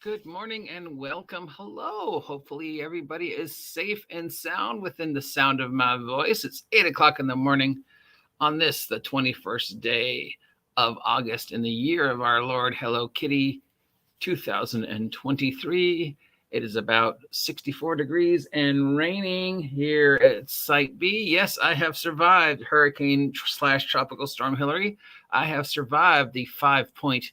Good morning and welcome. Hello. Hopefully everybody is safe and sound within the sound of my voice. It's 8 o'clock in the morning on this, the 21st day of August in the year of our Lord Hello Kitty 2023. It is about 64 degrees and raining here at Site B. Yes, I have survived Hurricane/Tropical Storm Hillary. I have survived the 5.0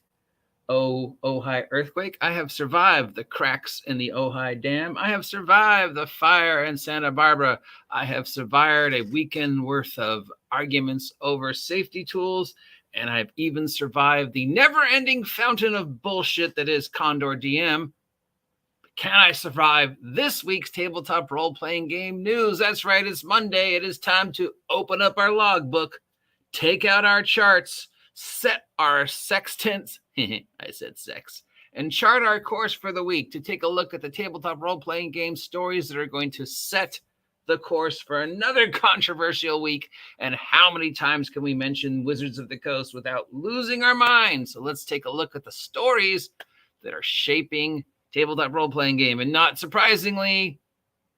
Ojai earthquake. I have survived the cracks in the Ojai Dam. I have survived the fire in Santa Barbara. I have survived a weekend worth of arguments over safety tools. And I've even survived the never-ending fountain of bullshit that is Condor DM. Can I survive this week's tabletop role-playing game news? That's right, it's Monday. It is time to open up our logbook, take out our charts, set our sextants, I said sex, and chart our course for the week to take a look at the tabletop role-playing game stories that are going to set the course for another controversial week. And how many times can we mention Wizards of the Coast without losing our minds? So let's take a look at the stories that are shaping tabletop role-playing game. And not surprisingly,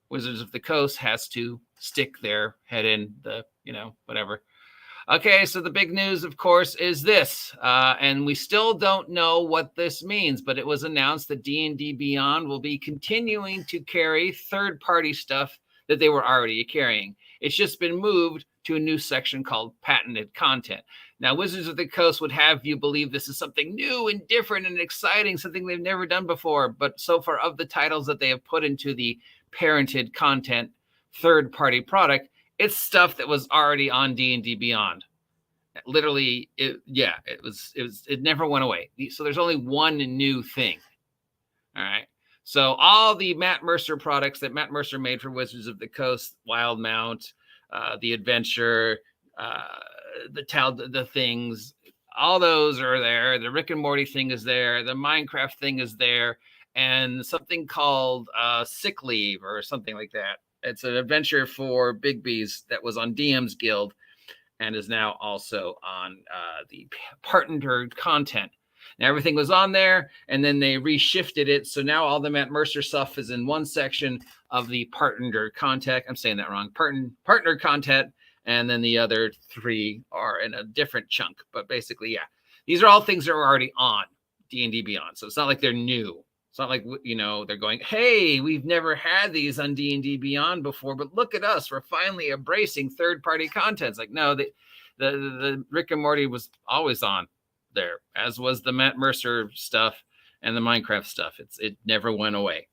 Wizards of the Coast has to stick their head in the, whatever. Okay, so the big news, of course, is this, and we still don't know what this means, but it was announced that D&D Beyond will be continuing to carry third-party stuff that they were already carrying. It's just been moved to a new section called patented content. Now, Wizards of the Coast would have you believe this is something new and different and exciting, something they've never done before, but so far of the titles that they have put into the parented content third-party product, it's stuff that was already on D&D Beyond. Literally, it never went away. So there's only one new thing. All right. So all the Matt Mercer products that Matt Mercer made for Wizards of the Coast, Wild Mount, the Adventure, the things, all those are there. The Rick and Morty thing is there. The Minecraft thing is there. And something called Sick Leave or something like that. It's an adventure for Big Bees that was on DM's Guild and is now also on the partner content. Now, everything was on there, and then they reshifted it. So now all the Matt Mercer stuff is in one section of the partner content. I'm saying that wrong. Partner content, and then the other three are in a different chunk. But basically, yeah, these are all things that are already on D&D Beyond. So it's not like they're new. It's not like, they're going, hey, we've never had these on D&D Beyond before, but look at us. We're finally embracing third-party content. It's like, no, the Rick and Morty was always on there, as was the Matt Mercer stuff and the Minecraft stuff. It never went away.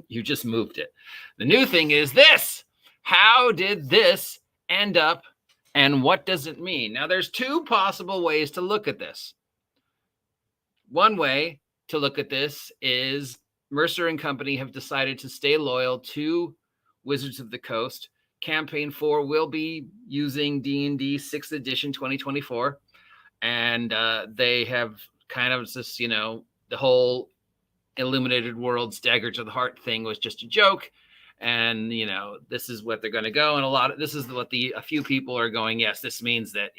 You just moved it. The new thing is this. How did this end up, and what does it mean? Now, there's two possible ways to look at this. One way to look at this is Mercer and company have decided to stay loyal to Wizards of the Coast. Campaign 4 will be using D&D 6th edition 2024. And they have kind of just, the whole Illuminated Worlds Dagger to the Heart thing was just a joke. And, this is what they're going to go. And this is what a few people are going, yes, this means that,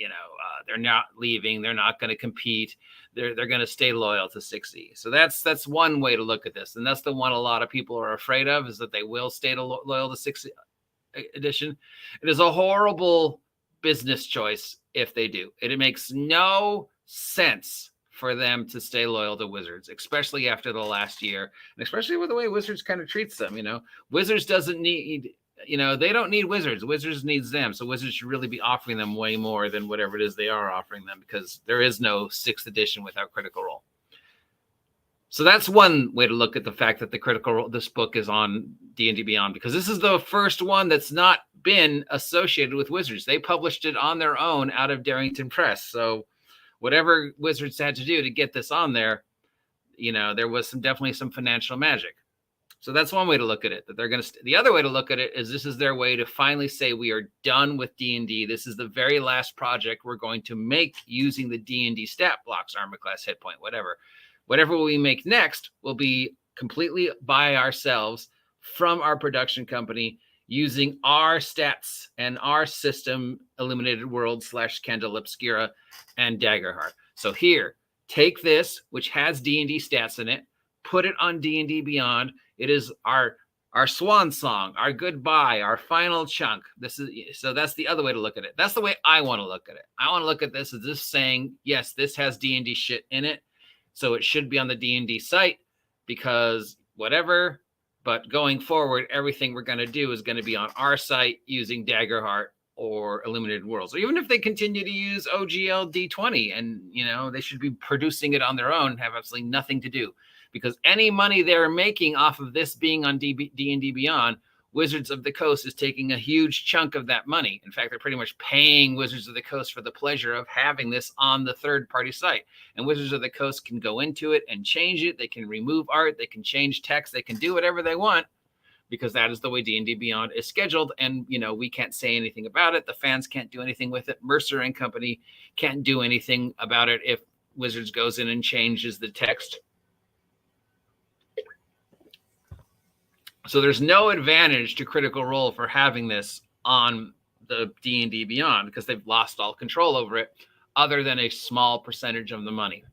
they're not leaving. They're not going to compete. They're going to stay loyal to 6E. So that's one way to look at this. And that's the one a lot of people are afraid of, is that they will stay loyal to 6th edition. It is a horrible business choice if they do. It makes no sense for them to stay loyal to Wizards, especially after the last year, and especially with the way Wizards kind of treats them. Wizards doesn't need, they don't need Wizards. Wizards needs them. So Wizards should really be offering them way more than whatever it is they are offering them, because there is no 6th edition without Critical Role. So that's one way to look at the fact that this book is on D&D Beyond, because this is the first one that's not been associated with Wizards. They published it on their own out of Darrington Press. So whatever Wizards had to do to get this on there, there was definitely some financial magic. So that's one way to look at it. That they're going to. The other way to look at it is this is their way to finally say we are done with D&D. This is the very last project we're going to make using the D&D stat blocks, armor class, hit point, whatever. Whatever we make next will be completely by ourselves from our production company using our stats and our system, Illuminated World / Candle Obscura and Daggerheart. So here, take this, which has D&D stats in it, put it on D&D Beyond. It is our swan song, our goodbye, our final chunk. So that's the other way to look at it. That's the way I want to look at it. I want to look at this as this saying, yes, this has D&D shit in it, so it should be on the D&D site because whatever. But going forward, everything we're going to do is going to be on our site using Daggerheart or Illuminated Worlds. Or even if they continue to use OGL D20 and, they should be producing it on their own, have absolutely nothing to do. Because any money they're making off of this being on D&D Beyond, Wizards of the Coast is taking a huge chunk of that money. In fact, they're pretty much paying Wizards of the Coast for the pleasure of having this on the third-party site. And Wizards of the Coast can go into it and change it. They can remove art. They can change text. They can do whatever they want because that is the way D&D Beyond is scheduled. And, we can't say anything about it. The fans can't do anything with it. Mercer and company can't do anything about it if Wizards goes in and changes the text. So there's no advantage to Critical Role for having this on the D&D Beyond because they've lost all control over it other than a small percentage of the money.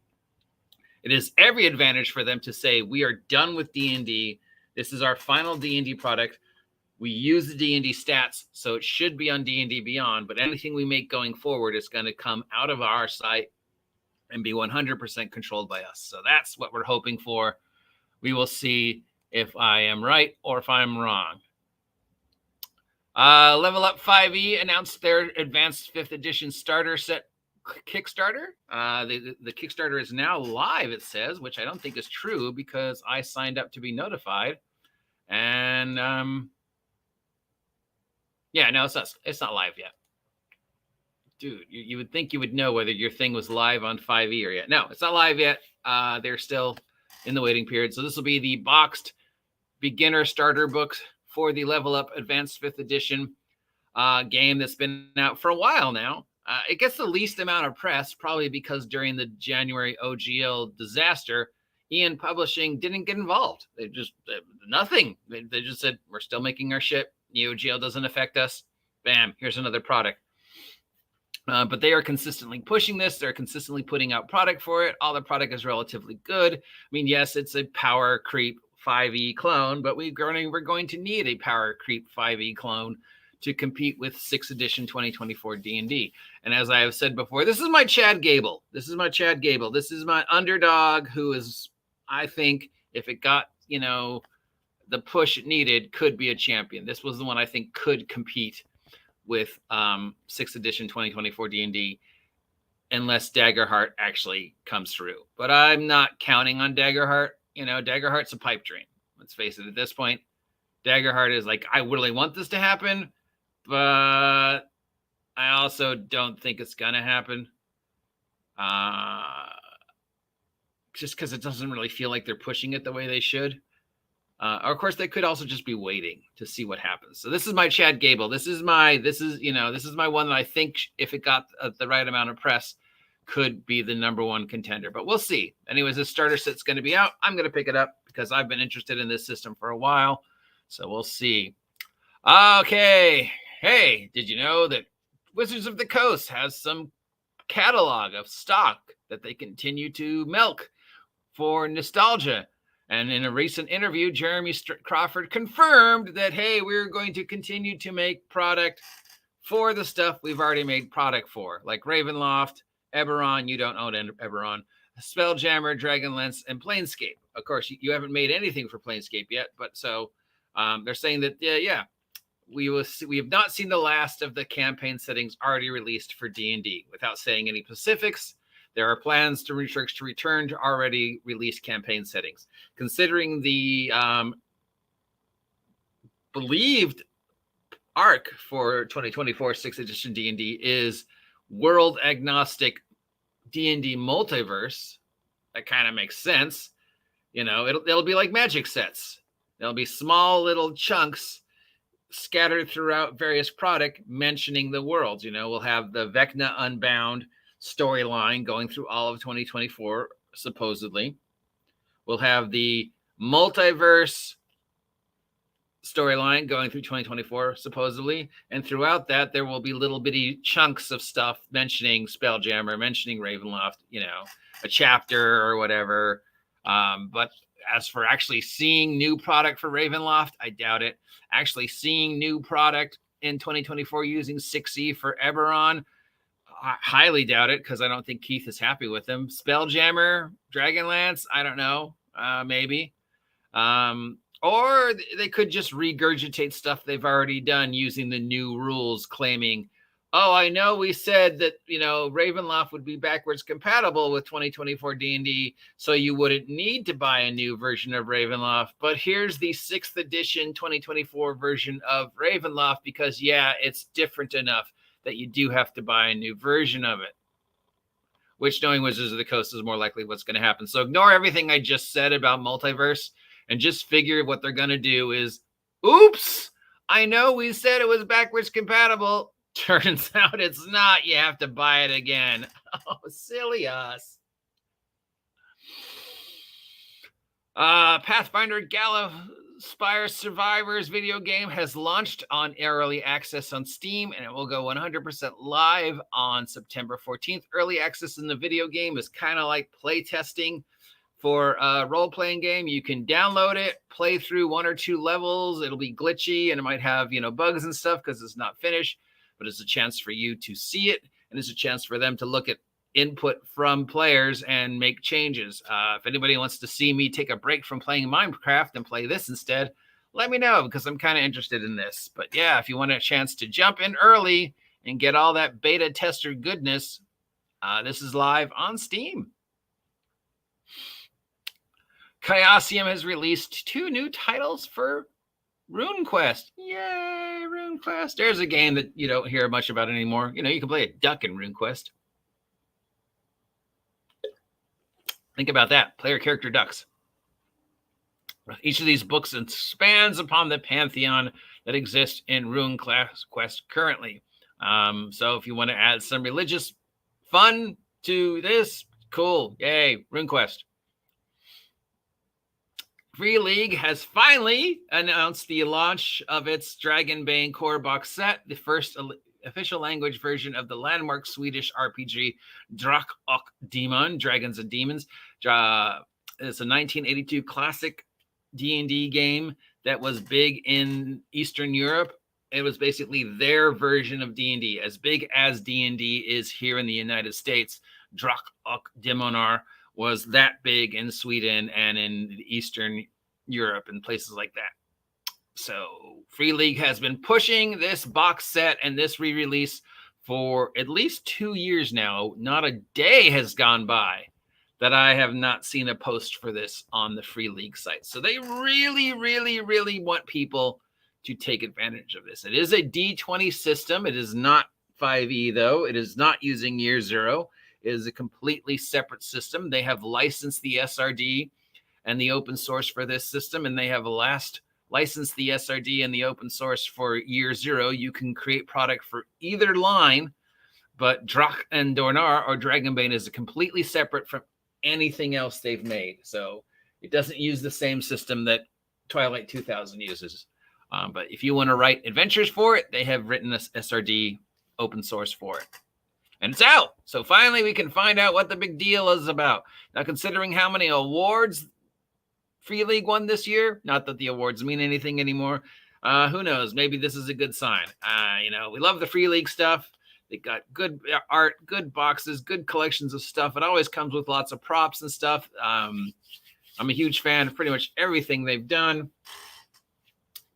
It is every advantage for them to say, we are done with D&D. This is our final D&D product. We use the D&D stats, so it should be on D&D Beyond, but anything we make going forward is going to come out of our site and be 100% controlled by us. So that's what we're hoping for. We will see if I am right or if I'm wrong. Level Up 5e announced their advanced 5th edition starter set Kickstarter. The Kickstarter is now live, it says, which I don't think is true because I signed up to be notified. And no, it's not live yet. Dude, you would think you would know whether your thing was live on 5e or yet. No, it's not live yet. They're still in the waiting period. So this will be the boxed beginner starter books for the Level Up Advanced 5th Edition game that's been out for a while now. It gets the least amount of press, probably because during the January OGL disaster, Ian Publishing didn't get involved. They just, nothing. They just said, we're still making our shit. The OGL doesn't affect us. Bam, here's another product. But they are consistently pushing this. They're consistently putting out product for it. All the product is relatively good. I mean, yes, it's a power creep 5e clone, but we're going to need a power creep 5e clone to compete with 6th edition 2024 D&D. And as I have said before, this is my Chad Gable. This is my underdog who is, I think, if it got, the push it needed, could be a champion. This was the one I think could compete with 6th edition 2024 D&D unless Daggerheart actually comes through. But I'm not counting on Daggerheart. Daggerheart's a pipe dream. Let's face it, at this point, Daggerheart is like, I really want this to happen, but I also don't think it's going to happen. Just because it doesn't really feel like they're pushing it the way they should. Or of course, they could also just be waiting to see what happens. So this is my Chad Gable. This is my one that I think if it got the right amount of press, could be the number one contender, but we'll see. Anyways, this starter set's going to be out. I'm going to pick it up because I've been interested in this system for a while. So we'll see. Okay. Hey, did you know that Wizards of the Coast has some catalog of stock that they continue to milk for nostalgia? And in a recent interview, Jeremy Crawford confirmed that, hey, we're going to continue to make product for the stuff we've already made product for, like Ravenloft, Eberron. You don't own Eberron. Spelljammer, Dragonlance, and Planescape. Of course, you haven't made anything for Planescape yet, but so they're saying that, we have not seen the last of the campaign settings already released for D&D. Without saying any specifics, there are plans to return to already released campaign settings. Considering the believed arc for 2024 6th edition D&D is world agnostic D&D multiverse, that kind of makes sense. It'll be like Magic sets. There'll be small little chunks scattered throughout various product mentioning the worlds. We'll have the Vecna Unbound storyline going through all of 2024, supposedly. We'll have the multiverse storyline going through 2024, supposedly. And throughout that, there will be little bitty chunks of stuff mentioning Spelljammer, mentioning Ravenloft, a chapter or whatever. But as for actually seeing new product for Ravenloft, I doubt it. Actually seeing new product in 2024 using 6e for Eberron, I highly doubt it, because I don't think Keith is happy with him. Spelljammer, Dragonlance, I don't know, maybe. Or they could just regurgitate stuff they've already done using the new rules, claiming, oh, I know we said that, Ravenloft would be backwards compatible with 2024 D&D, so you wouldn't need to buy a new version of Ravenloft. But here's the 6th edition 2024 version of Ravenloft, because, yeah, it's different enough that you do have to buy a new version of it. Which, knowing Wizards of the Coast, is more likely what's going to happen. So ignore everything I just said about multiverse and just figure what they're going to do is, oops, I know we said it was backwards compatible. Turns out it's not. You have to buy it again. Oh, silly us. Pathfinder Galaspire Survivors video game has launched on early access on Steam, and it will go 100% live on September 14th. Early access in the video game is kind of like play testing for a role-playing game. You can download it, play through 1 or 2 levels. It'll be glitchy, and it might have, bugs and stuff because it's not finished, but it's a chance for you to see it, and it's a chance for them to look at input from players and make changes. If anybody wants to see me take a break from playing Minecraft and play this instead, let me know, because I'm kind of interested in this. But yeah, if you want a chance to jump in early and get all that beta tester goodness, this is live on Steam. Chaosium has released 2 new titles for RuneQuest. Yay, RuneQuest. There's a game that you don't hear much about anymore. You can play a duck in RuneQuest. Think about that. Player character ducks. Each of these books expands upon the pantheon that exists in RuneQuest currently. So if you want to add some religious fun to this, cool. Yay, RuneQuest. Free League has finally announced the launch of its Dragonbane core box set, the first official language version of the landmark Swedish RPG Drak och Demon, Dragons and Demons. It's a 1982 classic D&D game that was big in Eastern Europe. It was basically their version of D&D, as big as D&D is here in the United States. Drak och Demonar was that big in Sweden and in Eastern Europe and places like that. So Free League has been pushing this box set and this re-release for at least 2 years now. Not a day has gone by that I have not seen a post for this on the Free League site. So they really, really, really want people to take advantage of this. It is a D20 system. It is not 5e, though. It is not using Year Zero. It is a completely separate system. They have licensed the SRD and the open source for this system, and they have licensed the SRD and the open source for Year Zero. You can create product for either line, but Drak and Dornar or Dragonbane is completely separate from anything else they've made. So it doesn't use the same system that Twilight 2000 uses. But if you want to write adventures for it, they have written this SRD open source for it. And it's out. So finally, we can find out what the big deal is about. Now, considering how many awards Free League won this year, not that the awards mean anything anymore, who knows? Maybe this is a good sign. We love the Free League stuff. They got good art, good boxes, good collections of stuff. It always comes with lots of props and stuff. I'm a huge fan of pretty much everything they've done.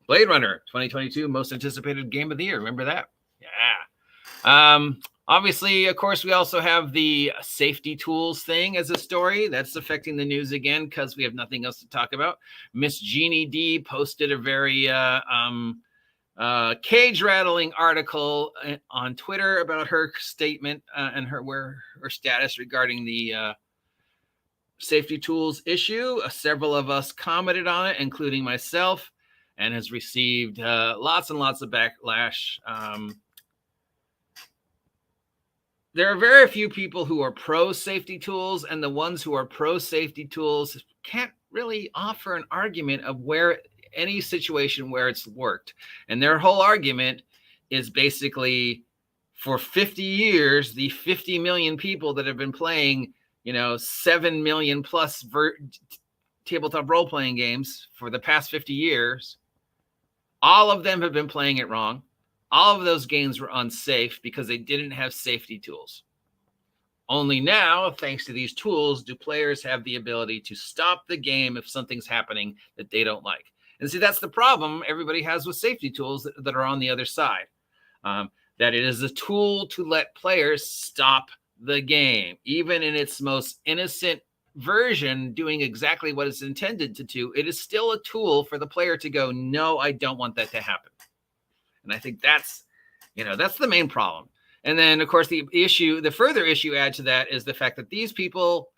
Blade Runner 2022 most anticipated game of the year. Remember that? Yeah. Obviously, of course, we also have the safety tools thing as a story. That's affecting the news again because we have nothing else to talk about. Miss Gini D posted a very cage-rattling article on Twitter about her statement and her status regarding the safety tools issue. Several of us commented on it, including myself, and has received lots and lots of backlash. There are very few people who are pro safety tools, and the ones who are pro safety tools can't really offer an argument of where any situation where it's worked. And their whole argument is basically for 50 years, the 50 million people that have been playing, 7 million plus tabletop role-playing games for the past 50 years, all of them have been playing it wrong. All of those games were unsafe because they didn't have safety tools. Only now, thanks to these tools, do players have the ability to stop the game if something's happening that they don't like. And see, that's the problem everybody has with safety tools that are on the other side. That it is a tool to let players stop the game, even in its most innocent version, doing exactly what it's intended to do. It is still a tool for the player to go, no, I don't want that to happen. And I think that's the main problem. And then, of course, the further issue add to that is the fact that these people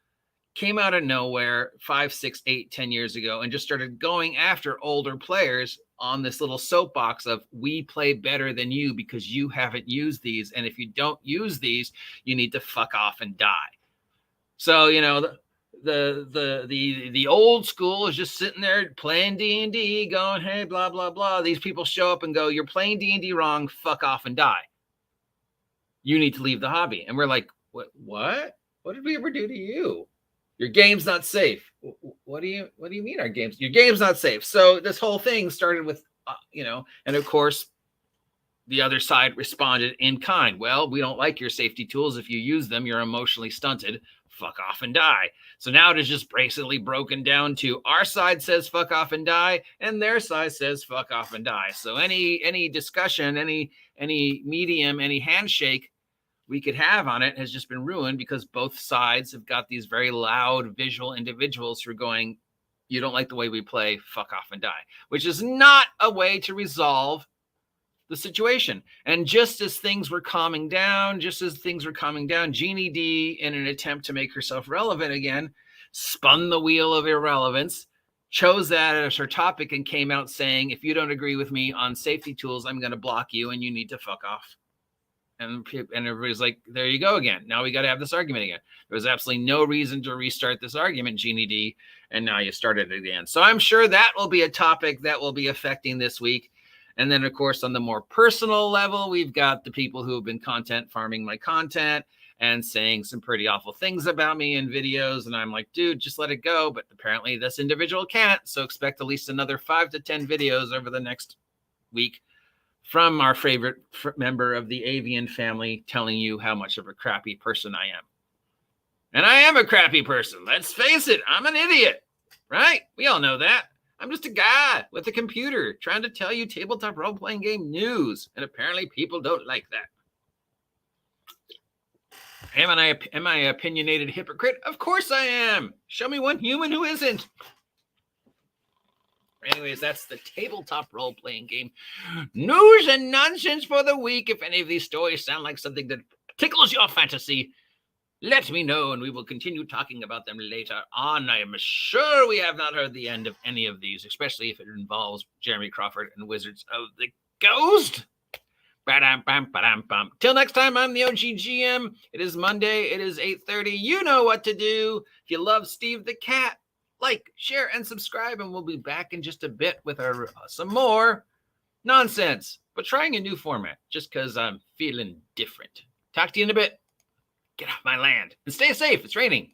came out of nowhere 5, 6, 8, 10 years ago and just started going after older players on this little soapbox of, we play better than you because you haven't used these. And if you don't use these, you need to fuck off and die. So, the old school is just sitting there playing D&D going, hey, blah, blah, blah. These people show up and go, you're playing D&D wrong, fuck off and die. You need to leave the hobby. And we're like, what? What did we ever do to you? Your game's not safe. What do you mean your game's not safe? So this whole thing started with, and of course, the other side responded in kind. Well, we don't like your safety tools. If you use them, you're emotionally stunted. Fuck off and die. So now it is just basically broken down to our side says fuck off and die, and their side says fuck off and die. So any discussion, any medium, any handshake we could have on it has just been ruined because both sides have got these very loud visual individuals who are going, you don't like the way we play, fuck off and die, which is not a way to resolve the situation. And just as things were calming down, Gini D, in an attempt to make herself relevant again, spun the wheel of irrelevance, chose that as her topic, and came out saying, if you don't agree with me on safety tools, I'm going to block you and you need to fuck off. And everybody's like, there you go again. Now we got to have this argument again. There was absolutely no reason to restart this argument, Gini D, and now you started it again. So I'm sure that will be a topic that will be affecting this week. And then, of course, on the more personal level, we've got the people who have been content farming my content and saying some pretty awful things about me in videos. And I'm like, dude, just let it go. But apparently this individual can't. So expect at least another 5 to 10 videos over the next week from our favorite member of the avian family telling you how much of a crappy person I am. And I am a crappy person. Let's face it. I'm an idiot, right? We all know that. I'm just a guy with a computer trying to tell you tabletop role-playing game news. And apparently people don't like that. Am I an opinionated hypocrite? Of course I am. Show me one human who isn't. Anyways, that's the tabletop role-playing game news and nonsense for the week. If any of these stories sound like something that tickles your fantasy, let me know, and we will continue talking about them later on. I am sure we have not heard the end of any of these, especially if it involves Jeremy Crawford and Wizards of the Coast. Ba-dam-bam-ba-dam-bam. Till next time, I'm the OGGM. It is Monday. It is 8:30. You know what to do. If you love Steve the Cat, like, share, and subscribe, and we'll be back in just a bit with some more nonsense, but trying a new format just because I'm feeling different. Talk to you in a bit. Get off my land and stay safe. It's raining.